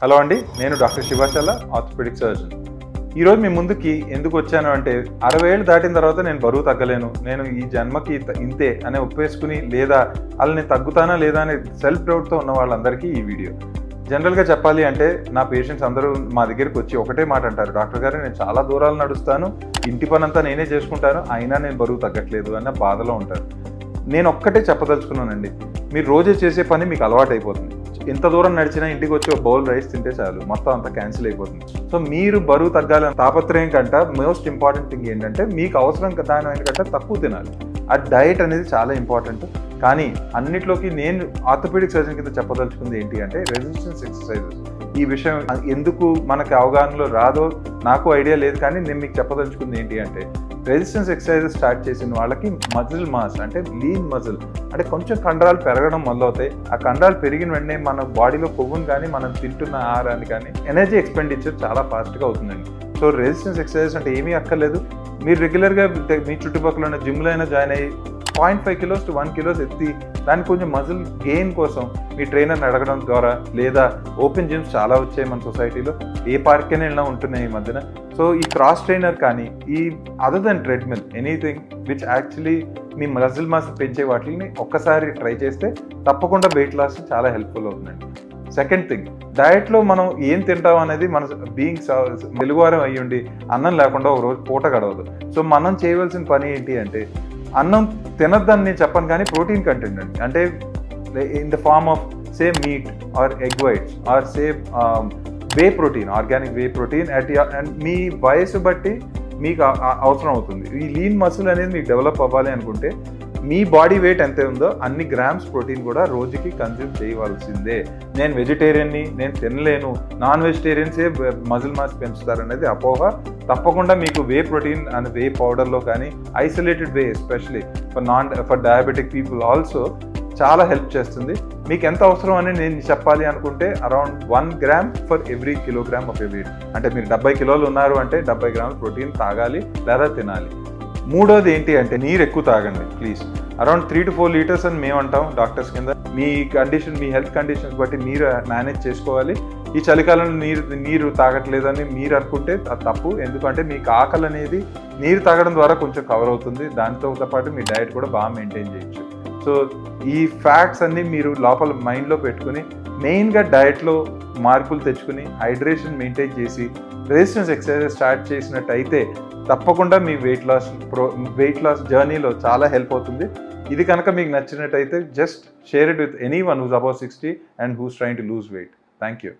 Hello అండి, నేను doctor శివాచల, orthopaedic surgeon. ఈరోజు మీ ముందుకి ఎందుకు వచ్చాను అంటే 60 ఏళ్ళు దాటిన తర్వాత నేను బరువు తగ్గలేను, నేను ఈ జన్మకి ఇంతే అని ఒప్పేసుకుని లేదా వాళ్ళని తగ్గుతానా లేదా అనే సెల్ఫ్ డౌట్తో ఉన్న వాళ్ళందరికీ ఈ వీడియో. జనరల్గా చెప్పాలి అంటే నా పేషెంట్స్ అందరూ మా దగ్గరికి వచ్చి ఒకటే మాట అంటారు, డాక్టర్ గారు నేను చాలా దూరాలు నడుస్తాను, ఇంటి పని అంతా నేనే చేసుకుంటాను, అయినా నేను బరువు తగ్గట్లేదు అన్న బాధలో ఉంటారు. నేను ఒక్కటే చెప్పదలుచుకున్నానండి, మీరు రోజు చేసే పని మీకు అలవాటు అయిపోతుంది. ఎంత దూరం నడిచినా ఇంటికి వచ్చి ఒక బౌల్ రైస్ తింటే చాలు, మొత్తం అంతా క్యాన్సిల్ అయిపోతుంది. సో మీరు బరువు తగ్గాలని తాపత్రయం కంటే మోస్ట్ ఇంపార్టెంట్ థింగ్ ఏంటంటే మీకు అవసరం దాని కంటే తక్కువ తినాలి. ఆ డైట్ అనేది చాలా ఇంపార్టెంట్. కానీ అన్నిట్లోకి నేను ఆర్థోపెడిక్ సర్జన్ కింద చెప్పదలుచుకుంది ఏంటి అంటే రెసిస్టెన్స్ ఎక్సర్సైజెస్. ఈ విషయం ఎందుకు మనకి అవగాహనలో రాదో నాకు ఐడియా లేదు, కానీ నేను మీకు చెప్పదలుచుకుంది ఏంటి అంటే రెసిస్టెన్స్ ఎక్సర్సైజెస్ స్టార్ట్ చేసిన వాళ్ళకి మజిల్ మాస్ అంటే లీన్ మజిల్ అంటే కొంచెం కండరాలు పెరగడం మొదలవుతాయి. ఆ కండరాలు పెరిగిన వెంటనే మన బాడీలో కొవ్వును కానీ మనం తింటున్న ఆహారాన్ని కానీ ఎనర్జీ ఎక్స్పెండిచర్ చాలా ఫాస్ట్గా అవుతుందండి. సో రెసిస్టెన్స్ ఎక్సర్సైజెస్ అంటే ఏమీ అక్కర్లేదు, మీరు రెగ్యులర్గా మీ చుట్టుపక్కల ఉన్న జిమ్లో అయినా జాయిన్ అయ్యి 0.5 kilos to 1 kilos ఎత్తి దానికి కొంచెం మజిల్ గెయిన్ కోసం మీ ట్రైనర్ని అడగడం ద్వారా, లేదా ఓపెన్ జిమ్స్ చాలా వచ్చాయి మన సొసైటీలో, ఏ పార్క్ అయినా ఉంటున్నాయి ఈ మధ్యన. సో ఈ క్రాస్ ట్రైనర్ కానీ ఈ other than treadmill anything which actually మీ మజిల్ మాస్ పెంచే వాటిని ఒక్కసారి ట్రై చేస్తే తప్పకుండా వెయిట్ లాస్ చాలా హెల్ప్ఫుల్ అవుతుందండి. సెకండ్ థింగ్, డయట్లో మనం ఏం తింటాం అనేది మన బీయింగ్ తెలుగువారం అయ్యుండి అన్నం లేకుండా ఒక రోజు పూట గడవదు. సో మనం చేయవలసిన పని ఏంటి అంటే అన్నం తినద్దని నేను చెప్పను, కానీ ప్రోటీన్ కంటెంట్ అండి, అంటే in the form of say meat or egg whites or say whey protein, organic whey protein and మీ వయసు బట్టి మీకు అవసరం అవుతుంది. ఈ లీన్ మసిల్ అనేది మీకు డెవలప్ అవ్వాలి అనుకుంటే మీ బాడీ వెయిట్ ఎంత ఉందో అన్ని గ్రామ్స్ ప్రోటీన్ కూడా రోజుకి కన్జ్యూమ్ చేయవలసిందే. నేను వెజిటేరియన్ని, నేను తినలేను, నాన్ వెజిటేరియన్సే మజిల్ మాస్ పెంచుతారనేది అపోహ. తప్పకుండా మీకు వే ప్రోటీన్ అండ్ వే పౌడర్లో కానీ isolated way especially for diabetic people also చాలా హెల్ప్ చేస్తుంది. మీకు ఎంత అవసరం అని నేను చెప్పాలి అనుకుంటే around 1 gram for every kilogram of weight. అంటే మీరు 70 కిలోలు ఉన్నారు అంటే 70 grams ప్రోటీన్ తాగాలి లేదా తినాలి. మూడోది ఏంటి అంటే నీరు ఎక్కువ తాగండి ప్లీజ్. అరౌండ్ 3 to 4 liters అని మేము అంటాం డాక్టర్స్ కింద. మీ కండిషన్, మీ హెల్త్ కండిషన్స్ బట్టి మీరు మేనేజ్ చేసుకోవాలి. ఈ చలికాలంలో నీరు తాగట్లేదని మీరు అనుకుంటే అది తప్పు, ఎందుకంటే మీకు ఆకలి అనేది నీరు తాగడం ద్వారా కొంచెం కవర్ అవుతుంది. దాంతో పాటు మీ డయట్ కూడా బాగా మెయింటైన్ చేయొచ్చు. సో ఈ ఫ్యాక్ట్స్ అన్నీ మీరు లోపల మైండ్లో పెట్టుకుని మెయిన్గా డయట్లో మార్పులు తెచ్చుకుని హైడ్రేషన్ మెయింటైన్ చేసి రెసిస్టెన్స్ ఎక్సర్సైజెస్ స్టార్ట్ చేసినట్టయితే తప్పకుండా మీ వెయిట్ లాస్ జర్నీలో చాలా హెల్ప్ అవుతుంది. ఇది కనుక మీకు నచ్చినట్టయితే just share it with anyone who's above 60 and who's trying to lose weight. Thank you.